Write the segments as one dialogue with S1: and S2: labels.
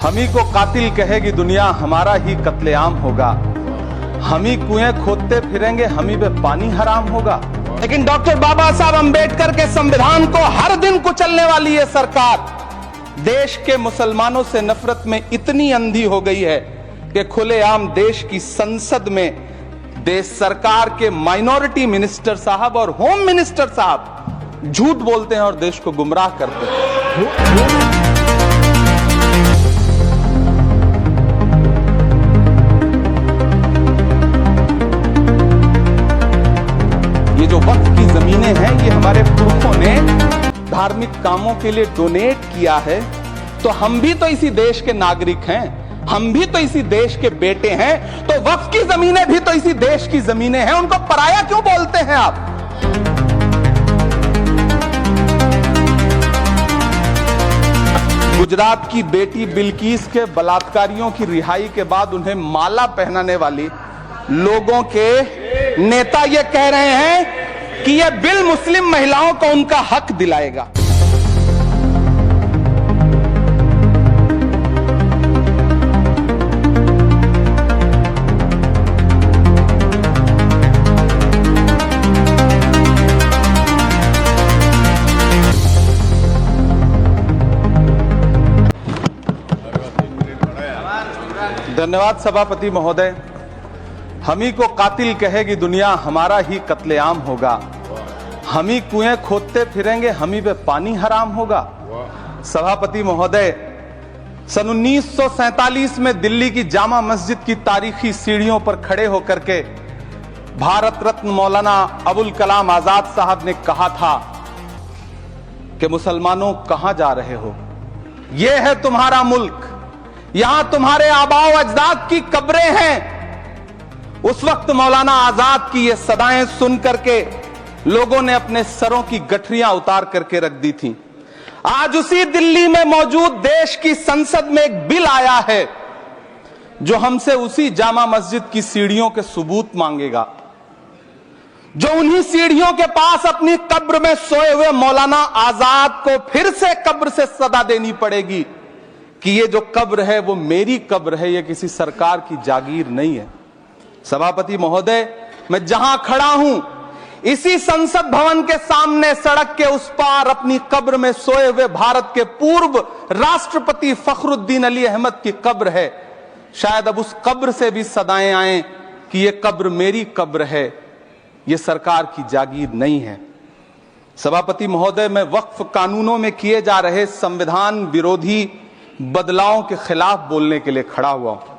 S1: हम ही को कातिल कहेगी दुनिया, हमारा ही कत्लेआम होगा। हम ही कुएं खोदते फिरेंगे, हम ही पे पानी हराम होगा। लेकिन डॉक्टर बाबा साहब अंबेडकर के संविधान को हर दिन कुचलने वाली ये सरकार देश के मुसलमानों से नफरत में इतनी अंधी हो गई है कि खुलेआम देश की संसद में देश सरकार के माइनॉरिटी मिनिस्टर साहब और होम मिनिस्टर साहब झूठ बोलते हैं और देश को गुमराह करते हैं। ये जो वक्फ की जमीनें हैं, ये हमारे पुरखों ने धार्मिक कामों के लिए डोनेट किया है, तो हम भी तो इसी देश के नागरिक हैं, हम भी तो इसी देश के बेटे हैं, तो वक्फ की जमीनें भी तो इसी देश की जमीनें हैं, उनको पराया क्यों बोलते हैं आप? गुजरात की बेटी बिल्किस के बलात्कारियों की रिहाई के बाद उन्हें माला पहनाने वाली लोगों के नेता ये कह रहे हैं कि यह बिल मुस्लिम महिलाओं को उनका हक दिलाएगा। धन्यवाद सभापति महोदय। हम ही को कातिल कहेगी दुनिया, हमारा ही कत्लेआम होगा। हम ही कुएं खोदते फिरेंगे, हम ही पे पानी हराम होगा। सभापति महोदय, सन 1947 में दिल्ली की जामा मस्जिद की तारीखी सीढ़ियों पर खड़े होकर के भारत रत्न मौलाना अबुल कलाम आजाद साहब ने कहा था कि मुसलमानों कहां जा रहे हो, यह है तुम्हारा मुल्क, यहां तुम्हारे आबाओ अजदाद की कब्रें हैं। उस वक्त मौलाना आजाद की ये सदाएं सुन करके लोगों ने अपने सरों की गठरियां उतार करके रख दी थी। आज उसी दिल्ली में मौजूद देश की संसद में एक बिल आया है जो हमसे उसी जामा मस्जिद की सीढ़ियों के सबूत मांगेगा, जो उन्हीं सीढ़ियों के पास अपनी कब्र में सोए हुए मौलाना आजाद को फिर से कब्र से सदा देनी पड़ेगी कि ये जो कब्र है वो मेरी कब्र है, ये किसी सरकार की जागीर नहीं है। सभापति महोदय, मैं जहां खड़ा हूं इसी संसद भवन के सामने सड़क के उस पार अपनी कब्र में सोए हुए भारत के पूर्व राष्ट्रपति फखरुद्दीन अली अहमद की कब्र है। शायद अब उस कब्र से भी सदाएं आए कि ये कब्र मेरी कब्र है, ये सरकार की जागीर नहीं है। सभापति महोदय, मैं वक्फ कानूनों में किए जा रहे संविधान विरोधी बदलावों के खिलाफ बोलने के लिए खड़ा हुआ हूं।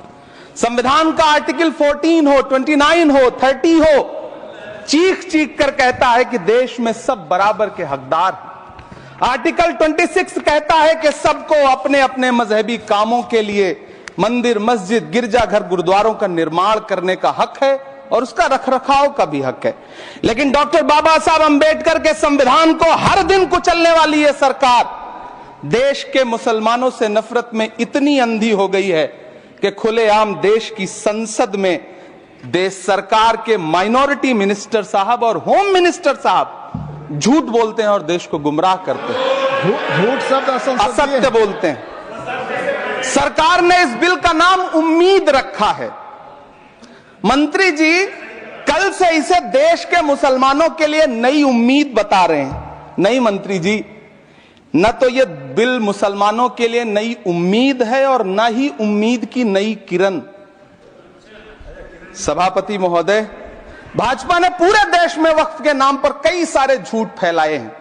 S1: संविधान का आर्टिकल 14 हो, 29 हो, 30 हो, चीख चीख कर कहता है कि देश में सब बराबर के हकदार हैं। आर्टिकल 26 कहता है कि सबको अपने अपने मजहबी कामों के लिए मंदिर, मस्जिद, गिरजाघर, गुरुद्वारों का निर्माण करने का हक है और उसका रखरखाव का भी हक है। लेकिन डॉक्टर बाबा साहब अंबेडकर के संविधान को हर दिन कुचलने वाली यह सरकार देश के मुसलमानों से नफरत में इतनी अंधी हो गई है कि खुलेआम देश की संसद में देश सरकार के माइनॉरिटी मिनिस्टर साहब और होम मिनिस्टर साहब झूठ बोलते हैं और देश को गुमराह करते हैं।
S2: झूठ शब्द
S1: असत्य बोलते हैं। सरकार ने इस बिल का नाम उम्मीद रखा है। मंत्री जी कल से इसे देश के मुसलमानों के लिए नई उम्मीद बता रहे हैं। नहीं मंत्री जी, न तो यह बिल मुसलमानों के लिए नई उम्मीद है और न ही उम्मीद की नई किरण। सभापति महोदय, भाजपा ने पूरे देश में वक्फ के नाम पर कई सारे झूठ फैलाए हैं।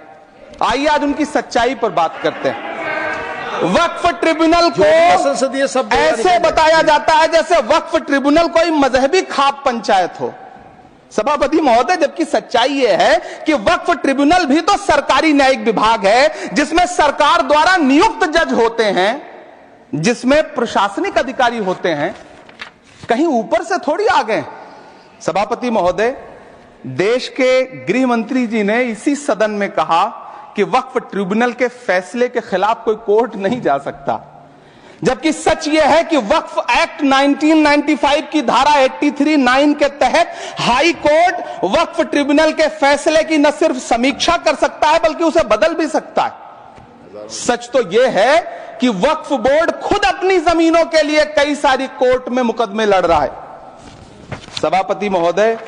S1: आइए आज उनकी सच्चाई पर बात करते हैं। वक्फ ट्रिब्यूनल को ऐसे बताया जाता है जैसे वक्फ ट्रिब्यूनल कोई मजहबी खाप पंचायत हो। सभापति महोदय, जबकि सच्चाई यह है कि वक्फ ट्रिब्यूनल भी तो सरकारी न्यायिक विभाग है जिसमें सरकार द्वारा नियुक्त जज होते हैं, जिसमें प्रशासनिक अधिकारी होते हैं, कहीं ऊपर से थोड़ी आ गए। सभापति महोदय, देश के गृह मंत्री जी ने इसी सदन में कहा कि वक्फ ट्रिब्यूनल के फैसले के खिलाफ कोई कोर्ट नहीं जा सकता, जबकि सच यह है कि वक्फ एक्ट 1995 की धारा 83(9) के तहत हाई कोर्ट वक्फ ट्रिब्यूनल के फैसले की न सिर्फ समीक्षा कर सकता है बल्कि उसे बदल भी सकता है। सच तो यह है कि वक्फ बोर्ड खुद अपनी जमीनों के लिए कई सारी कोर्ट में मुकदमे लड़ रहा है। सभापति महोदय,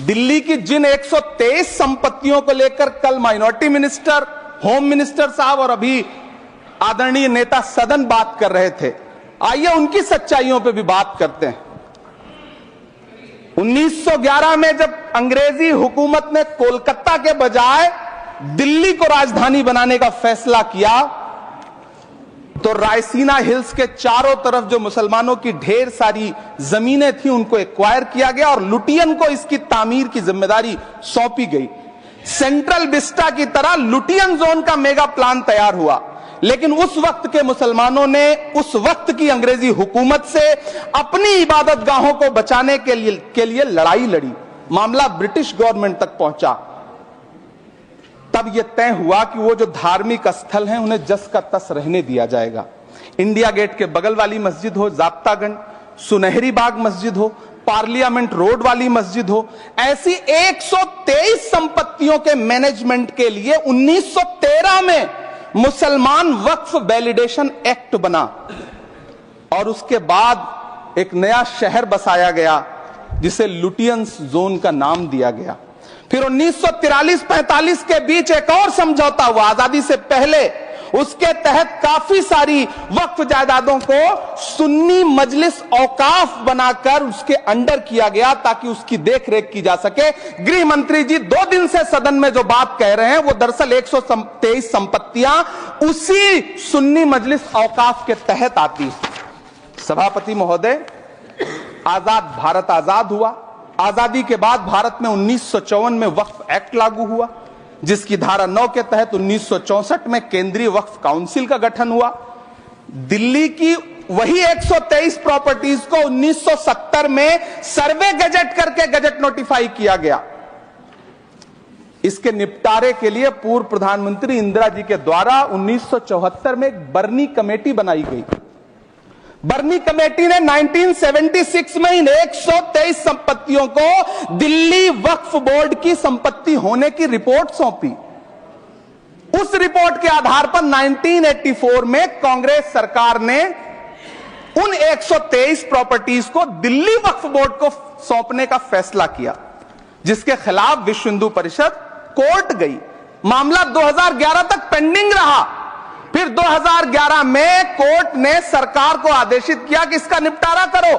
S1: दिल्ली की जिन 123 संपत्तियों को लेकर कल माइनॉरिटी मिनिस्टर, होम मिनिस्टर साहब और अभी आदरणीय नेता सदन बात कर रहे थे, आइए उनकी सच्चाइयों पे भी बात करते हैं। 1911 में जब अंग्रेजी हुकूमत ने कोलकाता के बजाय दिल्ली को राजधानी बनाने का फैसला किया, तो रायसीना हिल्स के चारों तरफ जो मुसलमानों की ढेर सारी जमीनें थी उनको एक्वायर किया गया और लुटियन को इसकी तामीर की जिम्मेदारी सौंपी गई। सेंट्रल विस्टा की तरह लुटियन जोन का मेगा प्लान तैयार हुआ, लेकिन उस वक्त के मुसलमानों ने उस वक्त की अंग्रेजी हुकूमत से अपनी इबादत गाहों को बचाने के लिए लड़ाई लड़ी। मामला ब्रिटिश गवर्नमेंट तक पहुंचा। तब यह तय हुआ कि वो जो धार्मिक स्थल हैं उन्हें जस का तस रहने दिया जाएगा। इंडिया गेट के बगल वाली मस्जिद हो, जाब्तागंज, सुनहरी बाग मस्जिद हो, पार्लियामेंट रोड वाली मस्जिद हो, ऐसी 123 संपत्तियों के मैनेजमेंट के लिए 1913 में मुसलमान वक्फ वैलिडेशन एक्ट बना और उसके बाद एक नया शहर बसाया गया जिसे लुटियंस जोन का नाम दिया गया। फिर 1943-45 के बीच एक और समझौता हुआ आजादी से पहले, उसके तहत काफी सारी वक्फ जायदादों को सुन्नी मजलिस औकाफ बनाकर उसके अंडर किया गया ताकि उसकी देखरेख की जा सके। गृह मंत्री जी 2 दिन से सदन में जो बात कह रहे हैं वो दरअसल 123 संपत्तियां उसी सुन्नी मजलिस औकाफ के तहत आती है। सभापति महोदय, आजाद भारत आजाद हुआ। आजादी के बाद भारत में 1954 में वक्फ एक्ट लागू हुआ, जिसकी धारा 9 के तहत 1964 में केंद्रीय वक्फ काउंसिल का गठन हुआ। दिल्ली की वही 123 प्रॉपर्टीज को 1970 में सर्वे गजट करके गजट नोटिफाई किया गया। इसके निपटारे के लिए पूर्व प्रधानमंत्री इंदिरा जी के द्वारा 1974 में एक बर्नी कमेटी बनाई गई। बर्नी कमेटी ने 1976 में इन 123 संपत्तियों को दिल्ली वक्फ बोर्ड की संपत्ति होने की रिपोर्ट सौंपी। उस रिपोर्ट के आधार पर 1984 में कांग्रेस सरकार ने उन 123 प्रॉपर्टीज को दिल्ली वक्फ बोर्ड को सौंपने का फैसला किया, जिसके खिलाफ विश्व हिंदू परिषद कोर्ट गई। मामला 2011 तक पेंडिंग रहा। फिर 2011 में कोर्ट ने सरकार को आदेशित किया कि इसका निपटारा करो।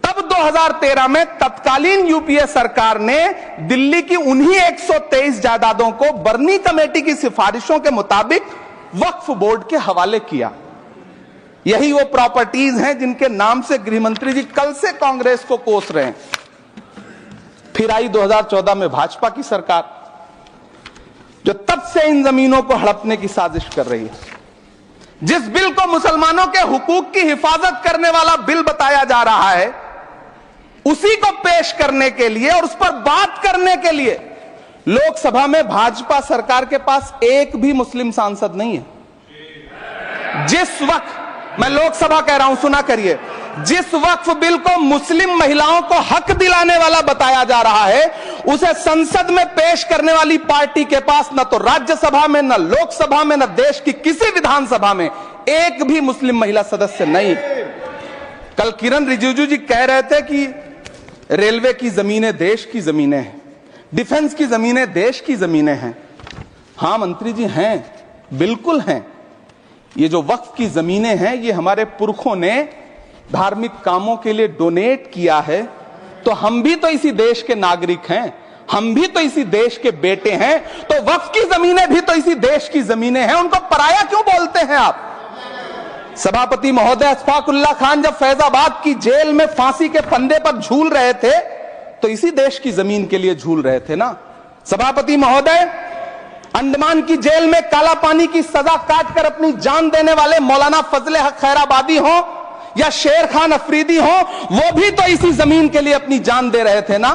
S1: तब 2013 में तत्कालीन यूपीए सरकार ने दिल्ली की उन्हीं 123 जायदादों को बर्नी कमेटी की सिफारिशों के मुताबिक वक्फ बोर्ड के हवाले किया। यही वो प्रॉपर्टीज हैं जिनके नाम से गृह मंत्री जी कल से कांग्रेस को कोस रहे हैं। फिर आई 2014 में भाजपा की सरकार, जो तब से इन जमीनों को हड़पने की साजिश कर रही है। जिस बिल को मुसलमानों के हुकूक की हिफाजत करने वाला बिल बताया जा रहा है, उसी को पेश करने के लिए और उस पर बात करने के लिए लोकसभा में भाजपा सरकार के पास एक भी मुस्लिम सांसद नहीं है। जिस वक्त, मैं लोकसभा कह रहा हूं, सुना करिए, जिस वक्फ बिल को मुस्लिम महिलाओं को हक दिलाने वाला बताया जा रहा है, उसे संसद में पेश करने वाली पार्टी के पास न तो राज्यसभा में, न लोकसभा में, न देश की किसी विधानसभा में एक भी मुस्लिम महिला सदस्य नहीं। कल किरण रिजिजू जी कह रहे थे कि रेलवे की जमीनें देश की जमीनें हैं, डिफेंस की जमीनें देश की जमीनें हैं। हां मंत्री जी, हैं, बिल्कुल हैं। ये जो वक्फ की जमीनें हैं, ये हमारे पुरखों ने धार्मिक कामों के लिए डोनेट किया है, तो हम भी तो इसी देश के नागरिक हैं, हम भी तो इसी देश के बेटे हैं, तो वक्फ की जमीनें भी तो इसी देश की जमीनें हैं। उनको पराया क्यों बोलते हैं आप? सभापति महोदय, अशफाकुल्लाह खान जब फैजाबाद की जेल में फांसी के फंदे पर झूल रहे थे, तो इसी देश की जमीन के लिए झूल रहे थे ना। सभापति महोदय, अंडमान की जेल में काला पानी की सजा काटकर अपनी जान देने वाले मौलाना फजले हक खैराबादी हो या शेर खान अफरीदी हो, वो भी तो इसी जमीन के लिए अपनी जान दे रहे थे ना।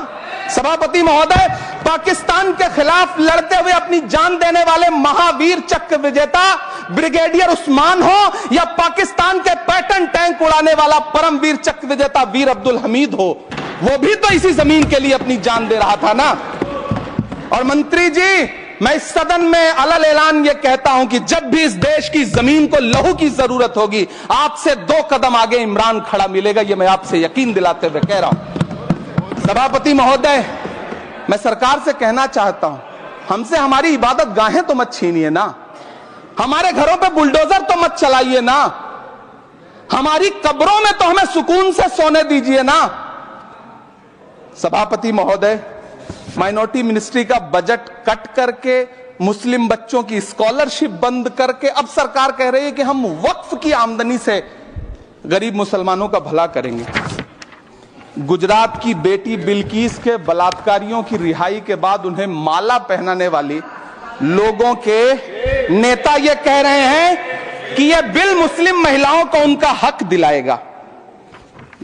S1: सभापति महोदय, पाकिस्तान के खिलाफ लड़ते हुए अपनी जान देने वाले महावीर चक्र विजेता ब्रिगेडियर उस्मान हो या पाकिस्तान के पैटर्न टैंक उड़ाने वाला परमवीर चक्र विजेता वीर अब्दुल हमीद हो, वो भी तो इसी जमीन के लिए अपनी जान दे रहा था ना। और मंत्री जी, मैं इस सदन में अलल ऐलान ये कहता हूं कि जब भी इस देश की जमीन को लहू की जरूरत होगी, आपसे 2 कदम आगे इमरान खड़ा मिलेगा। ये मैं आपसे यकीन दिलाते हुए कह रहा हूं। सभापति महोदय, मैं सरकार से कहना चाहता हूं, हमसे हमारी इबादत गाहें तो मत छीनिए ना, हमारे घरों पे बुलडोजर तो मत चलाइए ना, हमारी कब्रों में तो हमें सुकून से सोने दीजिए ना। सभापति महोदय, माइनॉरिटी मिनिस्ट्री का बजट कट करके, मुस्लिम बच्चों की स्कॉलरशिप बंद करके अब सरकार कह रही है कि हम वक्फ की आमदनी से गरीब मुसलमानों का भला करेंगे। गुजरात की बेटी बिल्किस के बलात्कारियों की रिहाई के बाद उन्हें माला पहनाने वाली लोगों के नेता ये कह रहे हैं कि यह बिल मुस्लिम महिलाओं को उनका हक दिलाएगा।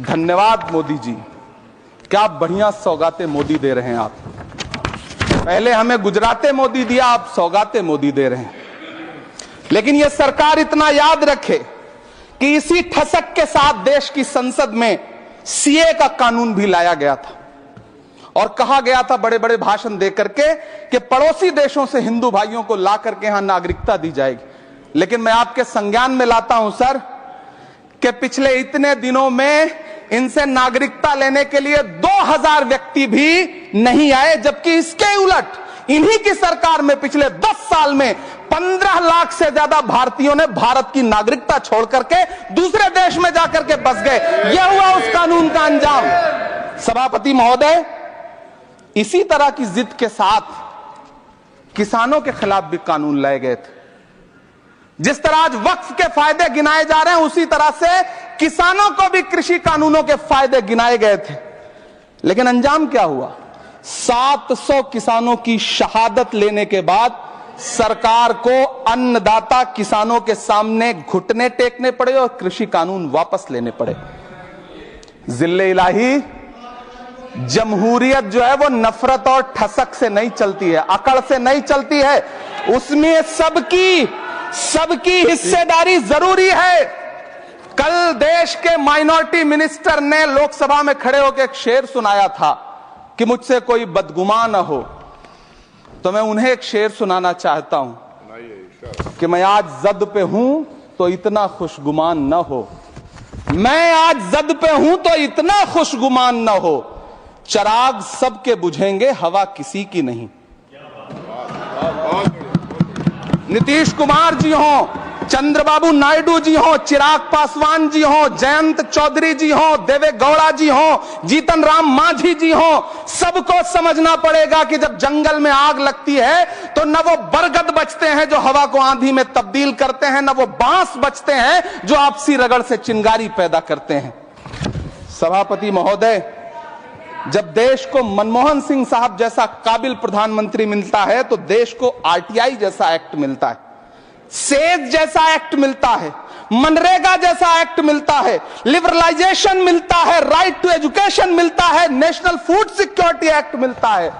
S1: धन्यवाद मोदी जी, क्या बढ़िया सौगातें मोदी दे रहे हैं आप। पहले हमें गुजराते मोदी दिया, आप सौगातें मोदी दे रहे हैं। लेकिन यह सरकार इतना याद रखे कि इसी ठसक के साथ देश की संसद में सीए का कानून भी लाया गया था और कहा गया था बड़े बड़े भाषण देकर के कि पड़ोसी देशों से हिंदू भाइयों को ला करके यहां नागरिकता दी जाएगी। लेकिन मैं आपके संज्ञान में लाता हूं सर कि पिछले इतने दिनों में इनसे नागरिकता लेने के लिए 2000 व्यक्ति भी नहीं आए, जबकि इसके उलट इन्हीं की सरकार में पिछले 10 साल में 15 लाख से ज्यादा भारतीयों ने भारत की नागरिकता छोड़ करके दूसरे देश में जाकर के बस गए। यह हुआ उस कानून का अंजाम। सभापति महोदय, इसी तरह की जिद के साथ किसानों के खिलाफ भी कानून लाए गए थे। जिस तरह आज वक्फ के फायदे गिनाए जा रहे हैं, उसी तरह से किसानों को भी कृषि कानूनों के फायदे गिनाए गए थे। लेकिन अंजाम क्या हुआ? 700 किसानों की शहादत लेने के बाद सरकार को अन्नदाता किसानों के सामने घुटने टेकने पड़े और कृषि कानून वापस लेने पड़े। जिल्ले इलाही, जमहूरियत जो है वो नफरत और ठसक से नहीं चलती है, अकड़ से नहीं चलती है, उसमें सबकी हिस्सेदारी जरूरी है। कल देश के माइनॉरिटी मिनिस्टर ने लोकसभा में खड़े होकर एक शेर सुनाया था कि मुझसे कोई बदगुमान न हो, तो मैं उन्हें एक शेर सुनाना चाहता हूं कि मैं आज जद पे हूं तो इतना खुशगुमान न हो, मैं आज जद पे हूं तो इतना खुशगुमान न हो, चराग सबके बुझेंगे हवा किसी की नहीं। नीतीश कुमार जी हो, चंद्रबाबू नायडू जी हो, चिराग पासवान जी हो, जयंत चौधरी जी हो, देवे गौड़ा जी हो, जीतन राम मांझी जी हो, सबको समझना पड़ेगा कि जब जंगल में आग लगती है तो न वो बरगद बचते हैं जो हवा को आंधी में तब्दील करते हैं, न वो बांस बचते हैं जो आपसी रगड़ से चिंगारी पैदा करते हैं। सभापति महोदय, जब देश को मनमोहन सिंह साहब जैसा काबिल प्रधानमंत्री मिलता है तो देश को आरटीआई जैसा एक्ट मिलता है, सेज जैसा एक्ट मिलता है, मनरेगा जैसा एक्ट मिलता है, लिबरलाइजेशन मिलता है, राइट टू एजुकेशन मिलता है, नेशनल फूड सिक्योरिटी एक्ट मिलता है।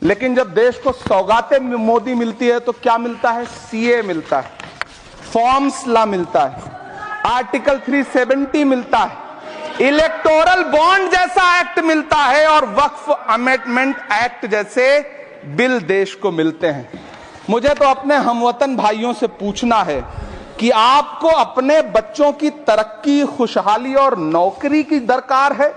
S1: लेकिन जब देश को सौगातें मोदी मिलती है तो क्या मिलता है? सीए मिलता है, फॉर्म्स लॉ मिलता है, आर्टिकल 370 मिलता है, इलेक्टोरल बॉन्ड जैसा एक्ट मिलता है और वक्फ अमेंडमेंट एक्ट जैसे बिल देश को मिलते हैं। मुझे तो अपने हमवतन भाइयों से पूछना है कि आपको अपने बच्चों की तरक्की, खुशहाली और नौकरी की दरकार है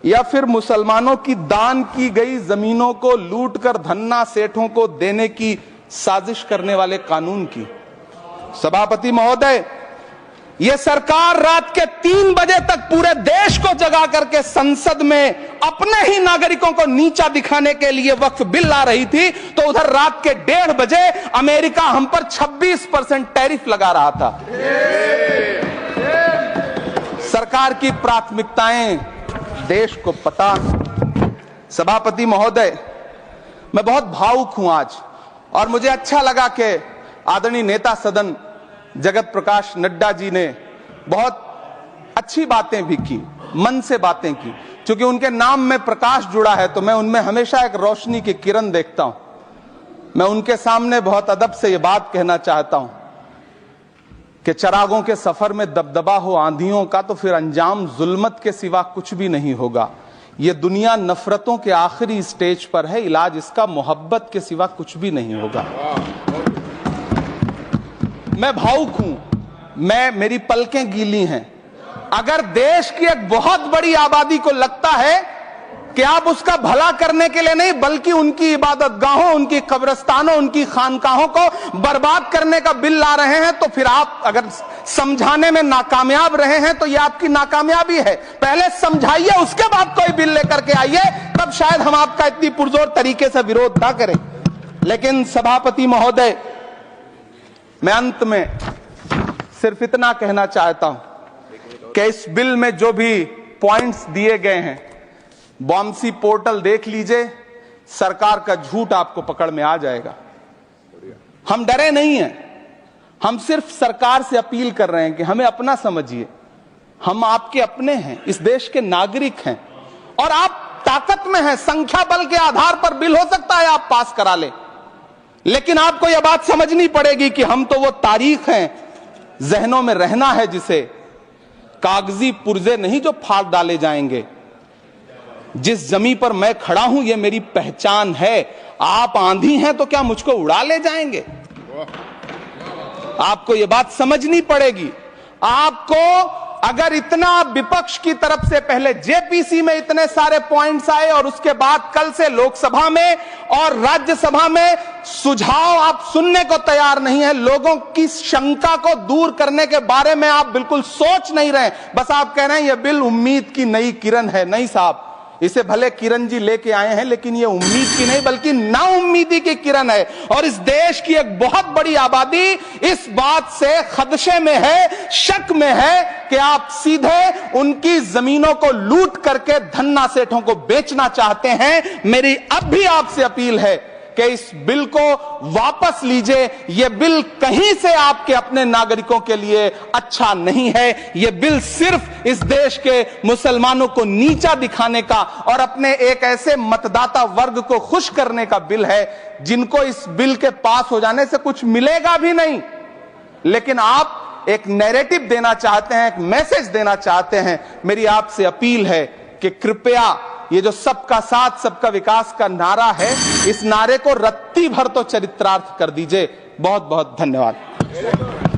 S1: या फिर मुसलमानों की दान की गई जमीनों को लूटकर धन्ना सेठों को देने की साजिश करने वाले कानून की? सभापति महोदय, यह सरकार रात के 3 बजे तक पूरे देश को जगा करके संसद में अपने ही नागरिकों को नीचा दिखाने के लिए वक्फ बिल ला रही थी, तो उधर रात के 1:30 बजे अमेरिका हम पर 26% टैरिफ लगा रहा था। सरकार की प्राथमिकताएं देश को पता। सभापति महोदय, मैं बहुत भावुक हूं आज, और मुझे अच्छा लगा कि आदरणीय नेता सदन जगत प्रकाश नड्डा जी ने बहुत अच्छी बातें भी की, मन से बातें की। क्योंकि उनके नाम में प्रकाश जुड़ा है तो मैं उनमें हमेशा एक रोशनी की किरण देखता हूं। मैं उनके सामने बहुत अदब से ये बात कहना चाहता हूं कि चरागों के सफर में दबदबा हो आंधियों का तो फिर अंजाम जुल्मत के सिवा कुछ भी नहीं होगा। ये दुनिया नफरतों के आखिरी स्टेज पर है, इलाज इसका मोहब्बत के सिवा कुछ भी नहीं होगा। मैं भावुक हूं, मेरी पलकें गीली हैं। अगर देश की एक बहुत बड़ी आबादी को लगता है कि आप उसका भला करने के लिए नहीं बल्कि उनकी इबादत गाहों, उनकी कब्रिस्तानों, उनकी खानकाहों को बर्बाद करने का बिल ला रहे हैं, तो फिर आप अगर समझाने में नाकामयाब रहे हैं तो यह आपकी नाकामयाबी है। पहले समझाइए, उसके बाद कोई बिल लेकर के आइए, तब शायद हम आपका इतनी पुरजोर तरीके से विरोध ना करें। लेकिन सभापति महोदय, मैं अंत में सिर्फ इतना कहना चाहता हूं कि इस बिल में जो भी पॉइंट्स दिए गए हैं, बॉम्सी पोर्टल देख लीजिए, सरकार का झूठ आपको पकड़ में आ जाएगा। हम डरे नहीं हैं, हम सिर्फ सरकार से अपील कर रहे हैं कि हमें अपना समझिए। हम आपके अपने हैं, इस देश के नागरिक हैं और आप ताकत में हैं। संख्या बल के आधार पर बिल हो सकता है आप पास करा ले, लेकिन आपको यह बात समझनी पड़ेगी कि हम तो वो तारीख हैं, जहनों में रहना है जिसे, कागजी पुर्जे नहीं जो फाड़ डाले जाएंगे। जिस जमीन पर मैं खड़ा हूं यह मेरी पहचान है। आप आंधी हैं तो क्या मुझको उड़ा ले जाएंगे? आपको यह बात समझनी पड़ेगी। आपको अगर इतना विपक्ष की तरफ से पहले जेपीसी में इतने सारे पॉइंट्स आए और उसके बाद कल से लोकसभा में और राज्यसभा में सुझाव आप सुनने को तैयार नहीं है, लोगों की शंका को दूर करने के बारे में आप बिल्कुल सोच नहीं रहे, बस आप कह रहे हैं यह बिल उम्मीद की नई किरण है। नहीं साहब, इसे भले किरण जी लेके आए हैं, लेकिन ये उम्मीद की नहीं बल्कि नाउम्मीदी की किरण है। और इस देश की एक बहुत बड़ी आबादी इस बात से खदशे में है, शक में है कि आप सीधे उनकी जमीनों को लूट करके धन्ना सेठों को बेचना चाहते हैं। मेरी अब भी आपसे अपील है कि इस बिल को वापस लीजिए। यह बिल कहीं से आपके अपने नागरिकों के लिए अच्छा नहीं है। यह बिल सिर्फ इस देश के मुसलमानों को नीचा दिखाने का और अपने एक ऐसे मतदाता वर्ग को खुश करने का बिल है जिनको इस बिल के पास हो जाने से कुछ मिलेगा भी नहीं। लेकिन आप एक नैरेटिव देना चाहते हैं, एक मैसेज देना चाहते हैं। मेरी आपसे अपील है कि कृपया ये जो सबका साथ सबका विकास का नारा है, इस नारे को रत्ती भर तो चरित्रार्थ कर दीजिए। बहुत बहुत धन्यवाद।